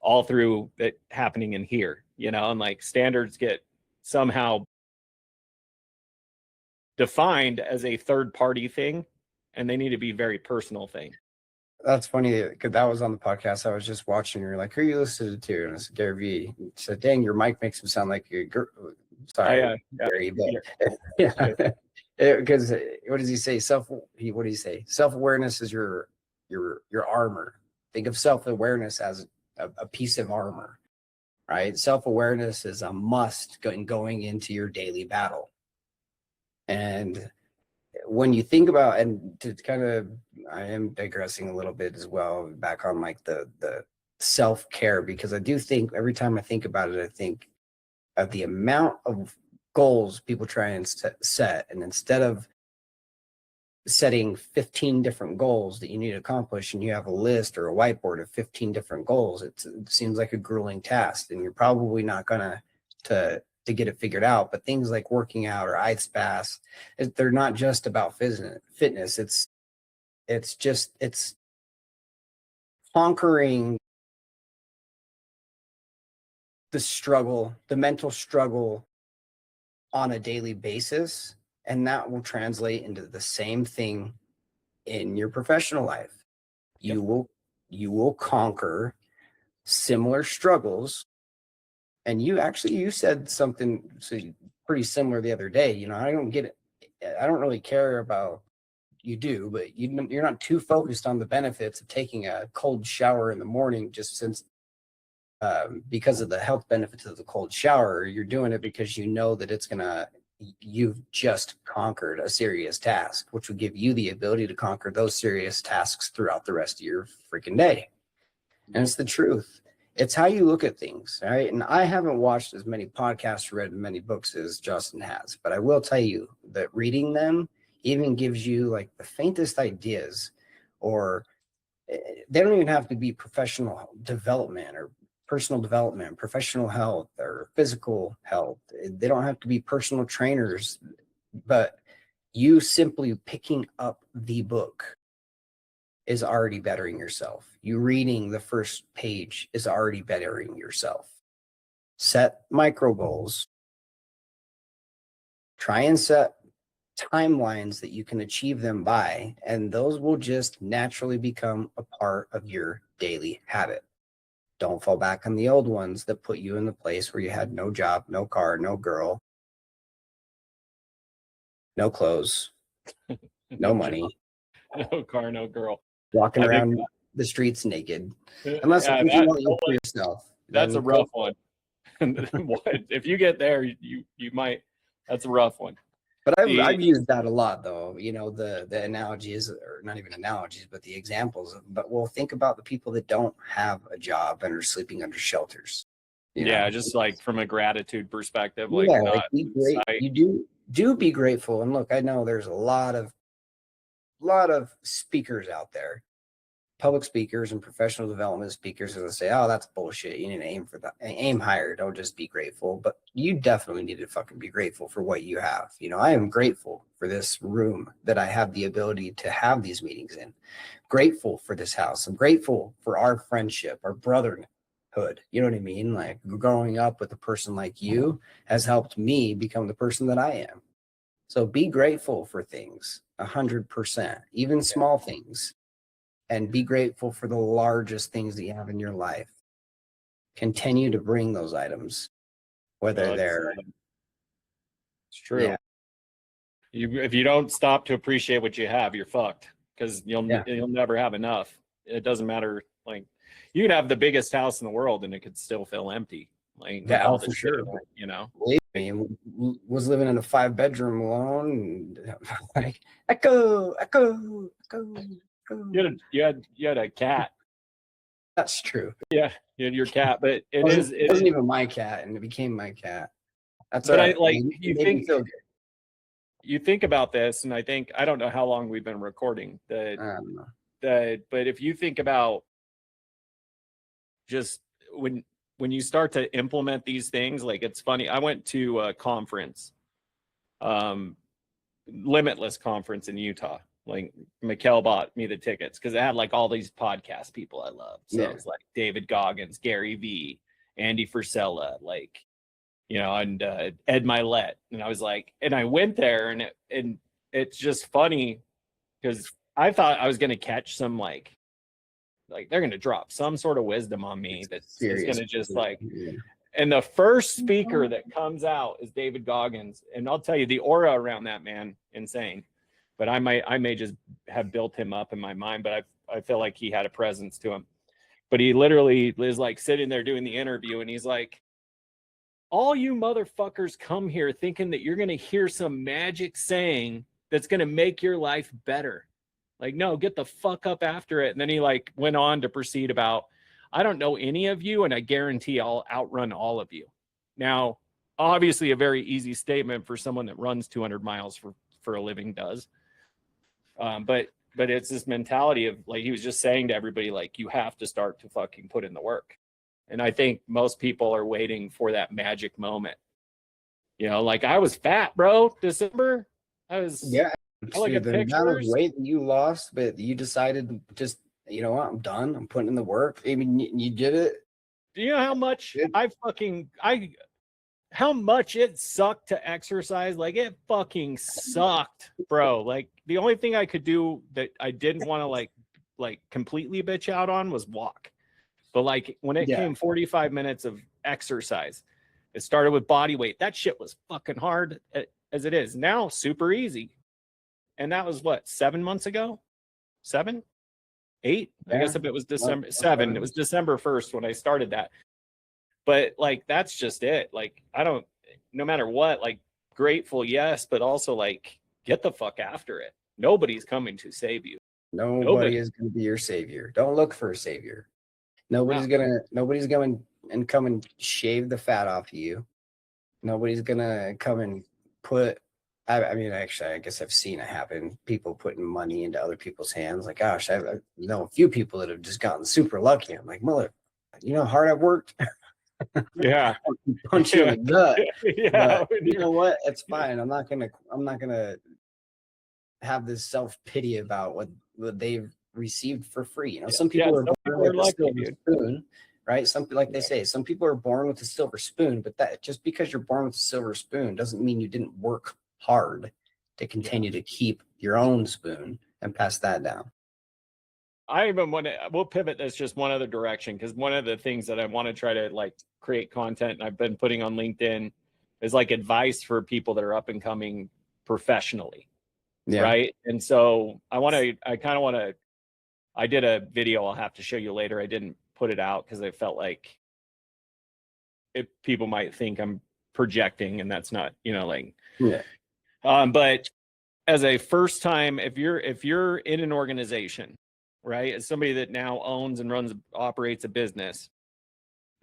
all through it happening in here, and like standards get somehow defined as a third party thing, and they need to be very personal thing. That's funny because that was on the podcast I was just watching. You're like, who are you listening to? And it's Gary Vee. He said, dang, your mic makes him sound like a girl. Sorry, Gary, but yeah. Because what does he say? What do you say? Self-awareness is your armor. Think of self-awareness as a piece of armor, right? Self-awareness is a must going into your daily battle. And when you think about, and to kind of, I am digressing a little bit as well, back on like the self-care, because I do think every time I think about it, I think of the amount of goals people try and set, and instead of setting 15 different goals that you need to accomplish, and you have a list or a whiteboard of 15 different goals, it seems like a grueling task, and you're probably not gonna to get it figured out. But things like working out or ice baths, they're not just about fitness. It's conquering the struggle, the mental struggle on a daily basis, and that will translate into the same thing in your professional life. You will conquer similar struggles. And you said something pretty similar the other day. I don't get it. I don't really care about, you do, but you're not too focused on the benefits of taking a cold shower in the morning, just since because of the health benefits of the cold shower. You're doing it because you know that you've just conquered a serious task, which would give you the ability to conquer those serious tasks throughout the rest of your freaking day. And it's the truth. It's how you look at things, right? And I haven't watched as many podcasts or read many books as Justin has, but I will tell you that reading them even gives you like the faintest ideas, or they don't even have to be professional development or personal development, professional health or physical health. They don't have to be personal trainers, but you simply picking up the book is already bettering yourself. You reading the first page is already bettering yourself. Set micro goals. Try and set timelines that you can achieve them by, and those will just naturally become a part of your daily habit. Don't fall back on the old ones that put you in the place where you had no job, no car, no girl, no clothes, no money, no car, no girl, walking around the streets naked. Unless yeah, you want you for yourself. That's a rough one. If you get there, you might. That's a rough one. But I've used that a lot, though. The analogies, or not even analogies, but the examples. But we'll think about the people that don't have a job and are sleeping under shelters. Yeah, just like from a gratitude perspective, be great. You do be grateful. And look, I know there's a lot of speakers out there, public speakers and professional development speakers, who say, "Oh, that's bullshit. You need to aim higher. Don't just be grateful." But you definitely need to fucking be grateful for what you have. I am grateful for this room that I have the ability to have these meetings in. Grateful for this house. I'm grateful for our friendship, our brotherhood. You know what I mean? Like, growing up with a person like you has helped me become the person that I am. So be grateful for things 100%, even small things. And be grateful for the largest things that you have in your life. Continue to bring those items, whether they're. It's true. Yeah. If you don't stop to appreciate what you have, you're fucked, because you'll never have enough. It doesn't matter. Like, you could have the biggest house in the world and it could still feel empty. Like, yeah, for sure. Believe me, was living in a 5-bedroom alone, and like echo. You had a cat. That's true. Yeah, you had your cat, but it wasn't even my cat, and it became my cat. That's all right. You think about this, and I don't know how long we've been recording. But if you think about just when you start to implement these things, like, it's funny. I went to a conference, Limitless conference in Utah. Like, Mikkel bought me the tickets because it had like all these podcast people I love. So it was like David Goggins, Gary Vee, Andy Frisella, and Ed Milet. And I was like, and I went there, and it's just funny because I thought I was going to catch some like they're going to drop some sort of wisdom on me that's going to just and the first speaker that comes out is David Goggins. And I'll tell you, the aura around that man, insane. But I may just have built him up in my mind, but I feel like he had a presence to him. But he literally is like sitting there doing the interview, and he's like, all you motherfuckers come here thinking that you're going to hear some magic saying that's going to make your life better. Like, no, get the fuck up after it. And then he like went on to proceed about, I don't know any of you, and I guarantee I'll outrun all of you. Now, obviously a very easy statement for someone that runs 200 miles for a living does. But it's this mentality of like, he was just saying to everybody, like, you have to start to fucking put in the work. And I think most people are waiting for that magic moment. You know, like I was fat, bro. December, I was. Yeah, I look at the amount of pictures. weight that you lost, but you decided just, you know what, I'm done. I'm putting in the work. I mean, you did it. Do you know how much how much it sucked to exercise? Like it fucking sucked, bro. Like the only thing I could do that I didn't want to like completely bitch out on was walk. But like when it came 45 minutes of exercise, it started with body weight. That shit was fucking hard as it is. Now super easy. And that was what, 7 months ago? 7? 8? I guess if it was December 7, it was December 1st when I started that. But like that's just it. Like I don't, no matter what, like grateful, yes, but also like get the fuck after it. Nobody's coming to save you. Nobody is going to be your savior. Don't look for a savior. Nobody's going and come and shave the fat off of you. Nobody's going to come and put, I mean, actually, I guess I've seen it happen. People putting money into other people's hands. Like, gosh, I know a few people that have just gotten super lucky. I'm like, mother, you know how hard I've worked? Yeah. Punch you in the gut. Yeah. But you know what? It's fine. I'm not gonna have this self-pity about what they've received for free. You know, some people are born with a silver spoon, right? They say, some people are born with a silver spoon, but that just because you're born with a silver spoon doesn't mean you didn't work hard to continue to keep your own spoon and pass that down. I even want to, we'll pivot this just one other direction, because one of the things that I want to try to like create content and I've been putting on LinkedIn is like advice for people that are up and coming professionally. Yeah. Right. And so I did a video I'll have to show you later. I didn't put it out because I felt like people might think I'm projecting, and that's not, but as a first time, if you're in an organization, right, as somebody that now owns and operates a business,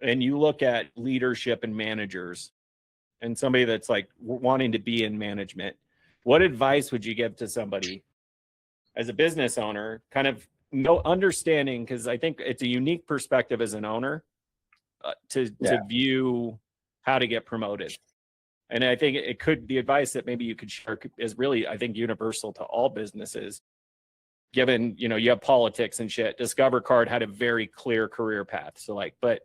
and you look at leadership and managers and somebody that's like wanting to be in management, what advice would you give to somebody as a business owner, kind of understanding, because I think it's a unique perspective as an owner to view how to get promoted. And I think the advice that maybe you could share is really, I think, universal to all businesses, given, you have politics and shit. Discover Card had a very clear career path. So like, but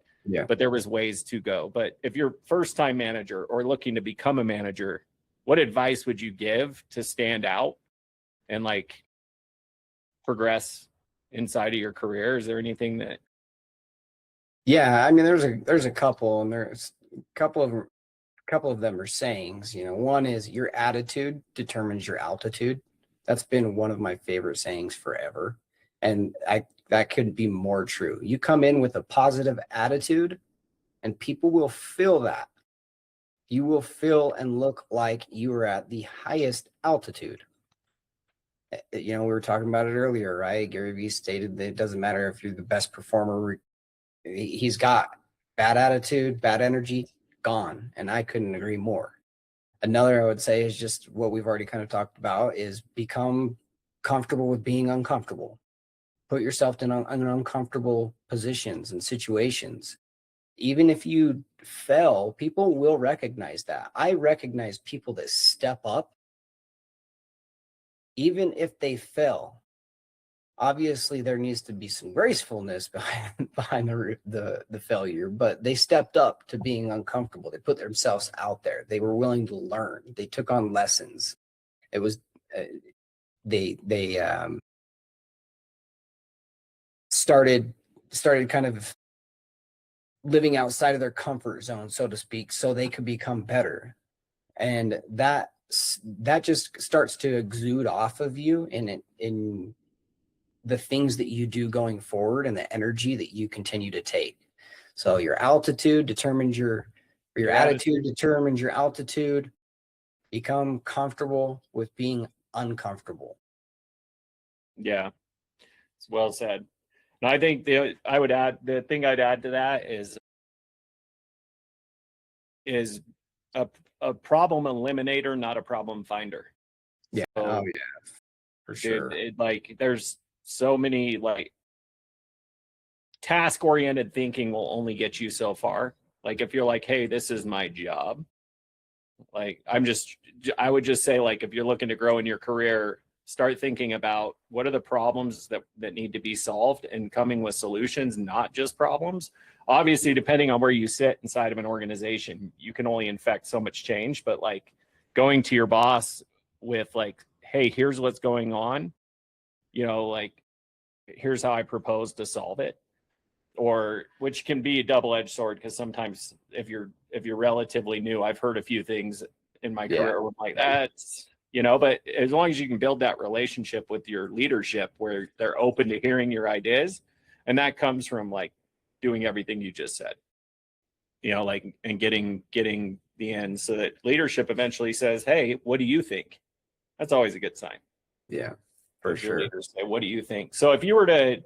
there was ways to go. But if you're first time manager or looking to become a manager, what advice would you give to stand out and like progress inside of your career? Is there anything that? Yeah, I mean, there's a couple, and there's a couple of them are sayings. One is your attitude determines your altitude. That's been one of my favorite sayings forever, and that couldn't be more true. You come in with a positive attitude, and people will feel that. You will feel and look like you are at the highest altitude. We were talking about it earlier, right? Gary Vee stated that it doesn't matter if you're the best performer. He's got bad attitude, bad energy, gone. And I couldn't agree more. Another I would say is just what we've already kind of talked about, is become comfortable with being uncomfortable. Put yourself in uncomfortable positions and situations. Even if you fail, people will recognize that. I recognize people that step up, even if they fail. Obviously, there needs to be some gracefulness behind the failure, but they stepped up to being uncomfortable. They put themselves out there. They were willing to learn. They took on lessons. It was they started kind of living outside of their comfort zone, so to speak, so they could become better. And that just starts to exude off of you in the things that you do going forward and the energy that you continue to take. So your altitude determines your attitude determines your altitude. Become comfortable with being uncomfortable. Yeah, it's well said. And I think the thing I'd add to that is a problem eliminator, not a problem finder. Yeah. So, oh yeah, for sure. like there's so many like task oriented thinking will only get you so far. Like if you're like, hey, this is my job. Like I would just say, like, if you're looking to grow in your career, start thinking about what are the problems that need to be solved and coming with solutions, not just problems. Obviously, depending on where you sit inside of an organization, you can only infect so much change, but like going to your boss with like, hey, here's what's going on, like here's how I propose to solve it, or which can be a double-edged sword, because sometimes if you're relatively new, I've heard a few things in my career where I'm like, that's but as long as you can build that relationship with your leadership where they're open to hearing your ideas, and that comes from like doing everything you just said, like, and getting the end so that leadership eventually says, hey, what do you think? That's always a good sign. Yeah, for sure. Leaders say, what do you think? So if you were to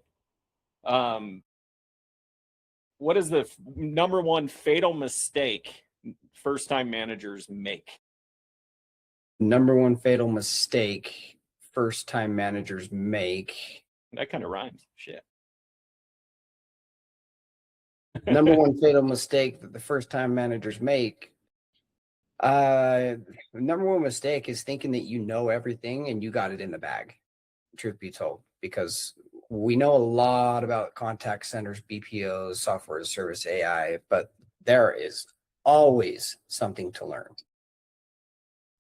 what is the number one fatal mistake first time managers make? Number one fatal mistake first time managers make. That kind of rhymes. Shit. Number one fatal mistake that the first time managers make. Number one mistake is thinking that you know everything and you got it in the bag, truth be told, because we know a lot about contact centers, BPOs, software as a service, AI, but there is always something to learn.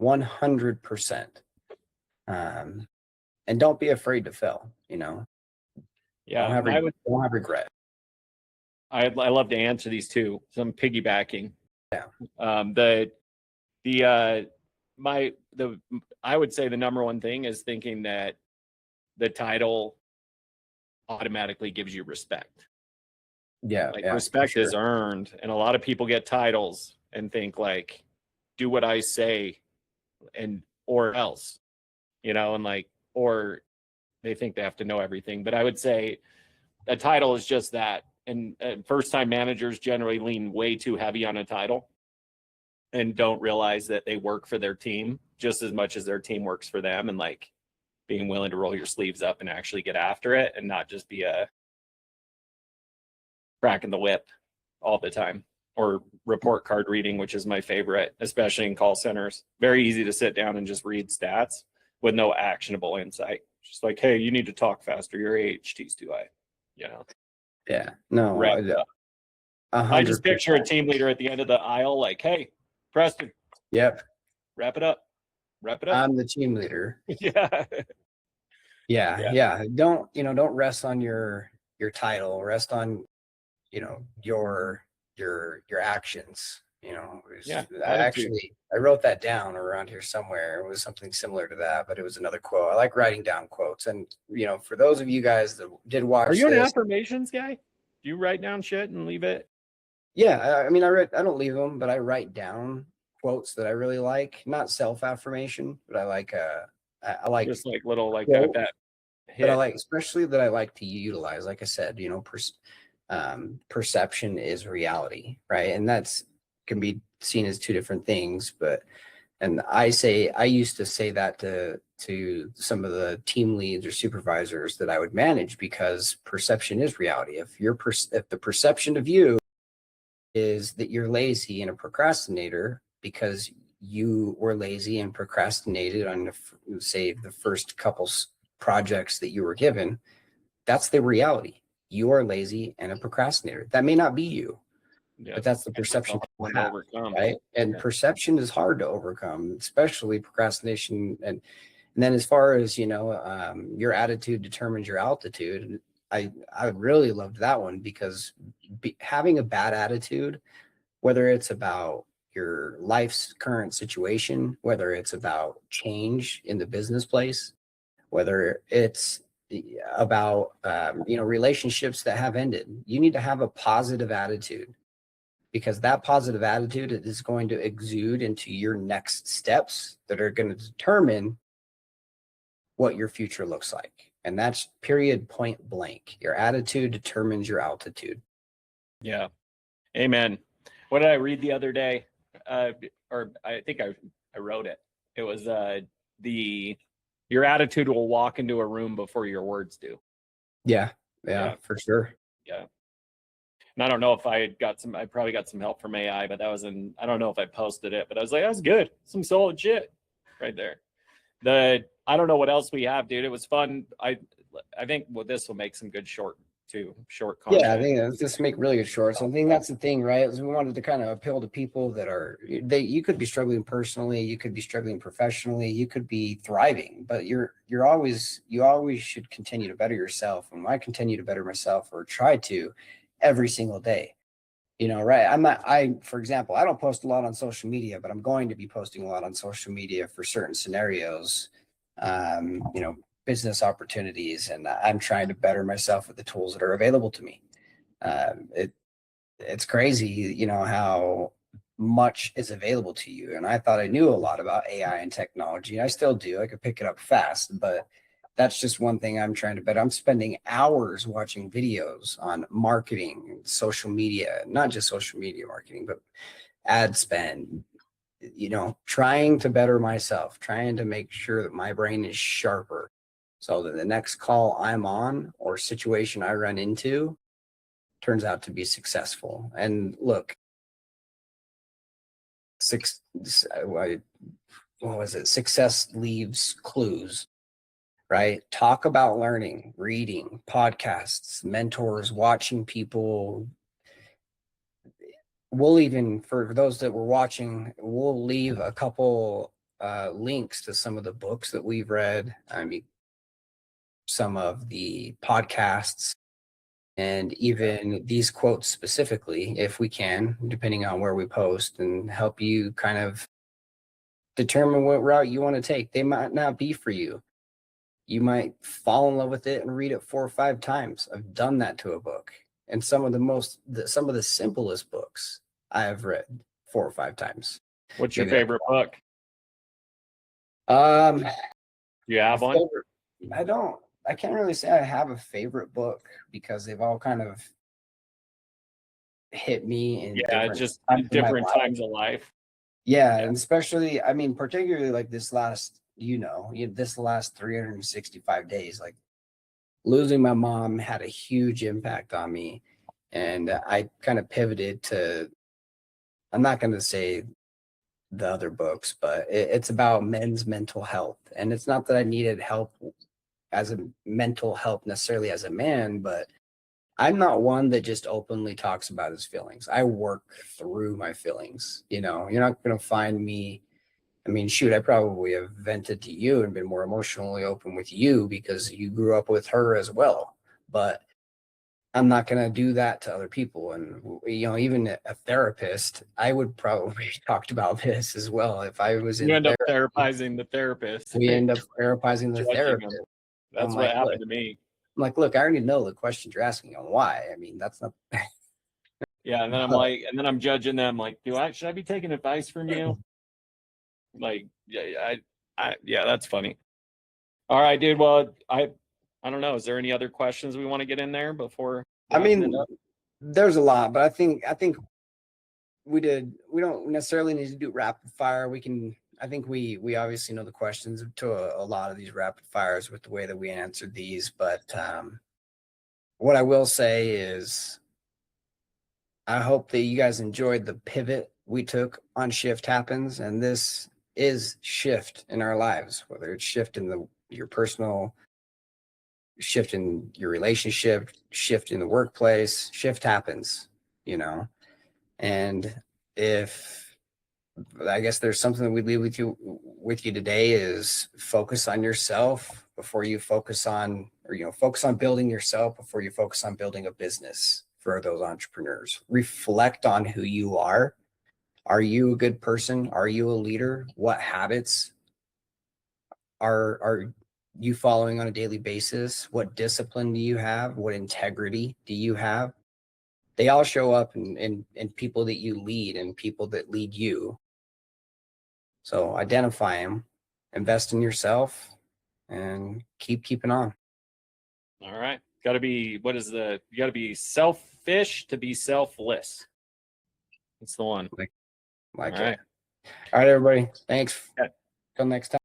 100%. And don't be afraid to fail, Yeah. Don't have regret. I love to answer these too. So I'm piggybacking. Yeah. I would say the number one thing is thinking that the title automatically gives you respect. Yeah. Like respect is earned, and a lot of people get titles and think like, do what I say or else, and like, or they think they have to know everything. But I would say a title is just that. And first time managers generally lean way too heavy on a title and don't realize that they work for their team just as much as their team works for them, and like being willing to roll your sleeves up and actually get after it and not just be a cracking the whip all the time, or report card reading, which is my favorite, especially in call centers. Very easy to sit down and just read stats with no actionable insight. Just like, hey, you need to talk faster. Your AHT's too high. Yeah. No. I just picture a team leader at the end of the aisle, like, hey, Preston. Yep. Wrap it up. I'm the team leader. Yeah. Yeah. Don't rest on your title. Rest on, your actions. I wrote that down around here somewhere. It was something similar to that, but it was another quote. I like writing down quotes. And, for those of you guys that did watch Are you an affirmations guy? Do you write down shit and leave it? Yeah. I mean, I don't leave them, but I write down quotes that I really like. Not self-affirmation, but I like, I like just like little like quotes, that hit. But I like, especially that I like to utilize, like I said, perception is reality, right? And that's can be seen as two different things, and I used to say that to some of the team leads or supervisors that I would manage, because perception is reality. If the perception of you is that you're lazy and a procrastinator because you were lazy and procrastinated on say the first couple projects that you were given, that's the reality. You are lazy and a procrastinator. That may not be you, but that's the perception people have, right? And perception is hard to overcome, especially procrastination. And then as far as, your attitude determines your altitude. I really loved that one, because having a bad attitude, whether it's about your life's current situation, whether it's about change in the business place, whether it's about relationships that have ended, you need to have a positive attitude, because that positive attitude is going to exude into your next steps that are going to determine what your future looks like. And that's period, point blank. Your attitude determines your altitude. Yeah. Amen. What did I read the other day? Or I think I wrote it. It was your attitude will walk into a room before your words do. Yeah, for sure. Yeah. And I don't know if I probably got some help from AI, but I don't know if I posted it, but I was like, that's good. Some solid shit right there. I don't know what else we have, dude. It was fun. I think this will make some good short content. Yeah, I think that's just make really good shorts. I think that's the thing, right? Is we wanted to kind of appeal to people that you could be struggling personally, you could be struggling professionally, you could be thriving, but you always should continue to better yourself. And I continue to better myself, or try to, every single day. Right? For example, I don't post a lot on social media, but I'm going to be posting a lot on social media for certain scenarios. Business opportunities, and I'm trying to better myself with the tools that are available to me. It's crazy, how much is available to you. And I thought I knew a lot about AI and technology. I still do. I could pick it up fast, but that's just one thing I'm trying to better. I'm spending hours watching videos on marketing, social media, not just social media marketing, but ad spend, trying to better myself, trying to make sure that my brain is sharper, so that the next call I'm on or situation I run into turns out to be successful. And look, what was it? Success leaves clues, right? Talk about learning, reading, podcasts, mentors, watching people. We'll even, for those that were watching, we'll leave a couple links to some of the books that we've read. I mean, some of the podcasts, and even these quotes specifically, if we can, depending on where we post, and help you kind of determine what route you want to take. They might not be for you. You might fall in love with it and read it 4 or 5 times. I've done that to a book. And some of the simplest books I have read 4 or 5 times. What's your favorite book? Do you have one? I can't really say I have a favorite book, because they've all kind of hit me in different times of life. Yeah, and especially, particularly like this last 365 days, like losing my mom had a huge impact on me. And I kind of pivoted to, I'm not going to say the other books, but it's about men's mental health. And it's not that I needed help as a mental health necessarily as a man, but I'm not one that just openly talks about his feelings. I work through my feelings. You're not going to find me. I probably have vented to you and been more emotionally open with you because you grew up with her as well. But I'm not going to do that to other people. And, even a therapist, I would probably talked about this as well. If I was you end up therapizing the therapist. We end up therapizing the therapist. That's what happened to me. I'm like, look, I already know the questions you're asking on why. That's not. Yeah, and then I'm like, I'm judging them. Like, should I be taking advice from you? Like, yeah, that's funny. All right, dude. Well, I don't know. Is there any other questions we want to get in there before? There's a lot, but I think we don't necessarily need to do rapid fire. I think we obviously know the questions to a lot of these rapid fires with the way that we answered these. But what I will say is, I hope that you guys enjoyed the pivot we took on Shift Happens. And this is shift in our lives, whether it's shift in your personal, shift in your relationship, shift in the workplace. Shift happens, and I guess there's something that we leave with you today is focus on yourself before you focus on building yourself before you focus on building a business. For those entrepreneurs, reflect on who you are. Are you a good person? Are you a leader? What habits are you following on a daily basis? What discipline do you have? What integrity do you have? They all show up in people that you lead and people that lead you. So identify them, invest in yourself, and keeping on. All right. Got to be, you got to be selfish to be selfless. That's the one. Like All it. right. All right, everybody. Thanks. Yeah. Till next time.